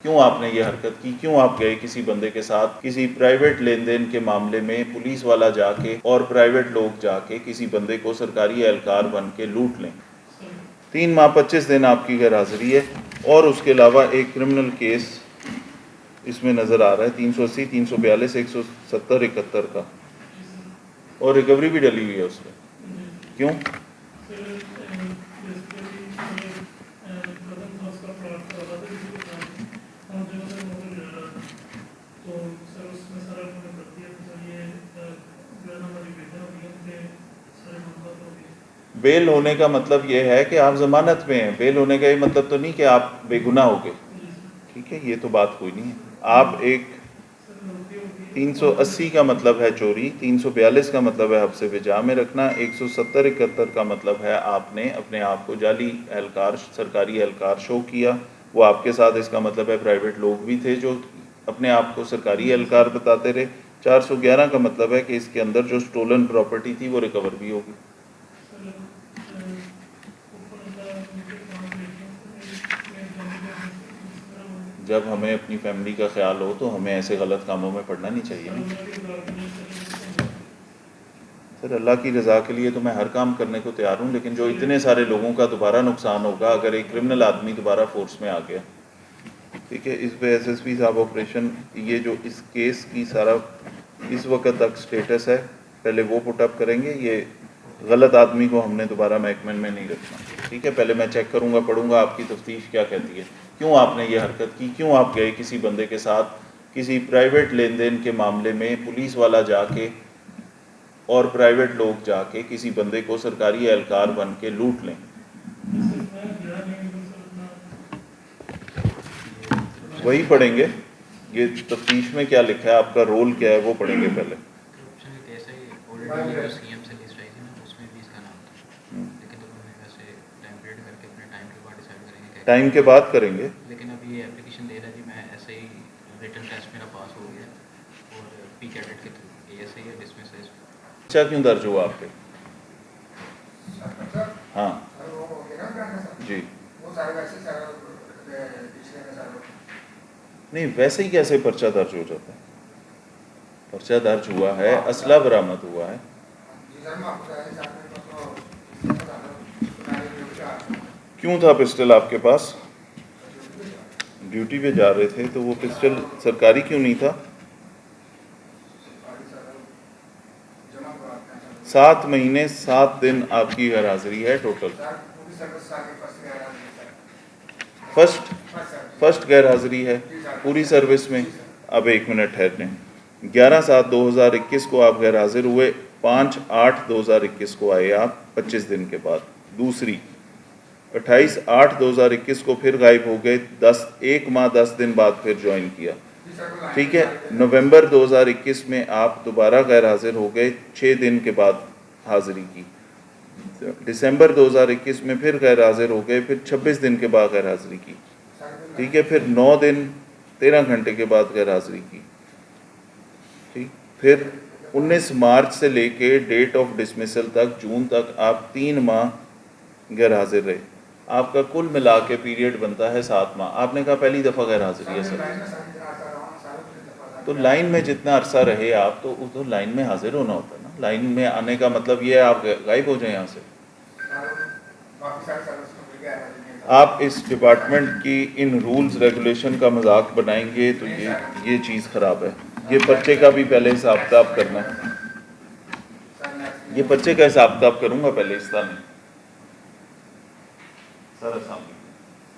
کیوں آپ نے یہ حرکت کی؟ کیوں آپ گئے کسی بندے کے ساتھ کسی پرائیویٹ لین دین کے معاملے میں پولیس والا جا کے اور پرائیویٹ لوگ جا کے کسی بندے کو سرکاری اہلکار بن کے لوٹ لیں؟ 3 ماہ 25 دن آپ کی غیر حاضری ہے، اور اس کے علاوہ ایک کرمنل کیس اس میں نظر آ رہا ہے 380 342 170 71 کا، اور ریکوری بھی ڈلی ہوئی ہے اس میں۔ کیوں؟ بیل ہونے کا مطلب یہ ہے کہ آپ ضمانت میں ہیں، بیل ہونے کا یہ مطلب تو نہیں کہ آپ بے گناہ ہو گئے، ٹھیک ہے؟ یہ تو بات کوئی نہیں ہے۔ آپ ایک 380 کا مطلب ہے چوری، 342 کا مطلب ہے حبس بجا میں رکھنا، 170 71 کا مطلب ہے آپ نے اپنے آپ کو جعلی اہلکار سرکاری اہلکار شو کیا۔ وہ آپ کے ساتھ اس کا مطلب ہے پرائیویٹ لوگ بھی تھے جو اپنے آپ کو سرکاری اہلکار بتاتے رہے۔ 411 کا مطلب ہے کہ اس کے اندر جو سٹولن پراپرٹی تھی وہ ریکور بھی ہوگی۔ جب ہمیں اپنی فیملی کا خیال ہو تو ہمیں ایسے غلط کاموں میں پڑنا نہیں چاہیے۔ سر اللہ کی رضا کے لیے تو میں ہر کام کرنے کو تیار ہوں، لیکن جو اتنے سارے لوگوں کا دوبارہ نقصان ہوگا اگر ایک کرمنل آدمی دوبارہ فورس میں آ گیا، ٹھیک ہے؟ اس پہ ایس ایس پی صاحب آپریشن، یہ جو اس کیس کی سارا اس وقت تک سٹیٹس ہے، پہلے وہ پٹ اپ کریں گے۔ یہ غلط آدمی کو ہم نے دوبارہ محکمے میں نہیں رکھنا، ٹھیک ہے؟ پہلے میں چیک کروں گا، پڑھوں گا آپ کی تفتیش کیا کہتی ہے۔ کیوں آپ نے یہ حرکت کی؟ کیوں آپ گئے کسی بندے کے ساتھ کسی پرائیویٹ لین دین کے معاملے میں پولیس والا جا کے اور پرائیویٹ لوگ جا کے کسی بندے کو سرکاری اہلکار بن کے لوٹ لیں؟ وہی پڑھیں گے، یہ تفتیش میں کیا لکھا ہے، آپ کا رول کیا ہے وہ پڑھیں گے پہلے۔ ٹائم کے بعد کریں گے، لیکن اب یہ اپلیکیشن دے رہا جی میں ایسے ہی ریٹن ٹیسٹ میرا پاس ہو گیا اور پی کیڈٹ کے تھرو یہ ایسے ہی ڈسمس ہے۔ اچھا کیوں درج ہوا آپ پہ؟ ہاں جی، نہیں ویسے ہی کیسے پرچہ درج ہو جاتا ہے؟ پرچہ درج ہوا ہے، اسلحہ برآمد ہوا ہے۔ کیوں تھا پسٹل آپ کے پاس؟ ڈیوٹی پہ جا رہے تھے تو وہ پسٹل سرکاری کیوں نہیں تھا؟ 7 مہینے 7 دن آپ کی غیر حاضری ہے ٹوٹل۔ فرسٹ غیر حاضری ہے پوری سروس میں۔ اب 1 منٹ ٹھہرنے، 11/7/2021 کو آپ غیر حاضر ہوئے، 5/8/2021 کو آئے آپ 25 دن کے بعد۔ دوسری 28/8/2021 کو پھر غائب ہو گئے، 1 ماہ 10 دن بعد پھر جوائن کیا، ٹھیک ہے؟ نومبر 2021 میں آپ دوبارہ غیر حاضر ہو گئے، 6 دن کے بعد حاضری کی۔ دسمبر 2021 میں پھر غیر حاضر ہو گئے، پھر 26 دن کے بعد غیر حاضری کی، ٹھیک ہے؟ پھر 9 دن 13 گھنٹے کے بعد غیر حاضری کی، ٹھیک؟ پھر 19 مارچ سے لے کے ڈیٹ آف ڈسمسل تک، جون تک آپ 3 ماہ غیر حاضر رہے۔ آپ کا کل ملا کے پیریڈ بنتا ہے 7 ماہ۔ آپ نے کہا پہلی دفعہ غیر حاضری ہے سر، تو لائن میں جتنا عرصہ رہے آپ تو لائن میں حاضر ہونا ہوتا ہے نا۔ لائن میں آنے کا مطلب یہ ہے آپ غائب ہو جائیں یہاں سے۔ آپ اس ڈپارٹمنٹ کی ان رولز ریگولیشن کا مذاق بنائیں گے تو یہ چیز خراب ہے۔ یہ پرچے کا بھی پہلے حساب کتاب کرنا ہے، یہ پرچے کا حساب کتاب کروں گا پہلے اس طرح میں۔ سر السلام علیکم۔